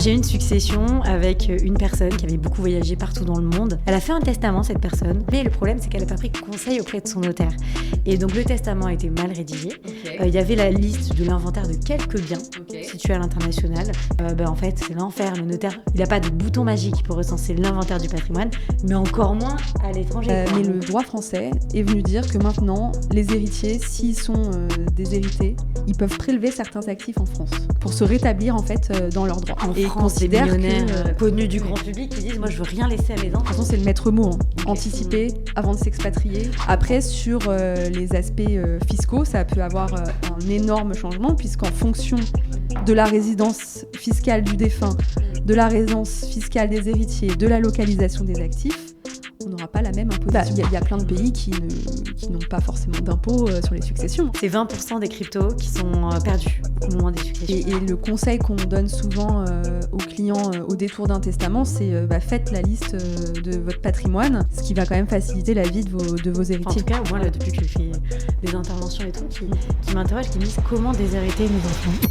J'ai eu une succession avec une personne qui avait beaucoup voyagé partout dans le monde. Elle a fait un testament, cette personne, mais le problème c'est qu'elle n'a pas pris conseil auprès de son notaire. Et donc le testament a été mal rédigé. Il y avait la liste de l'inventaire de quelques biens situés à l'international. En fait, c'est l'enfer. Le notaire, il n'a pas de bouton magique pour recenser l'inventaire du patrimoine, mais encore moins à l'étranger. Mais le droit français est venu dire que maintenant, les héritiers, s'ils sont déshérités, ils peuvent prélever certains actifs en France pour se rétablir en fait dans leurs droits. En France, des millionnaires connus du grand public qui disent « moi je veux rien laisser à mes enfants ». De toute façon, c'est le maître mot, anticiper avant de s'expatrier. Après, sur les aspects fiscaux, ça peut avoir un énorme changement puisqu'en fonction de la résidence fiscale du défunt, de la résidence fiscale des héritiers, de la localisation des actifs, on n'aura pas la même imposition. Il y a plein de pays qui n'ont pas forcément d'impôts sur les successions. C'est 20% des cryptos qui sont perdus au moment des successions. Et le conseil qu'on donne souvent aux clients au détour d'un testament, c'est faites la liste de votre patrimoine, ce qui va quand même faciliter la vie de vos héritiers. En tout cas, moi, là, depuis que je fais des interventions et tout, qui m'interrogent, qui me disent comment déshériter mes enfants.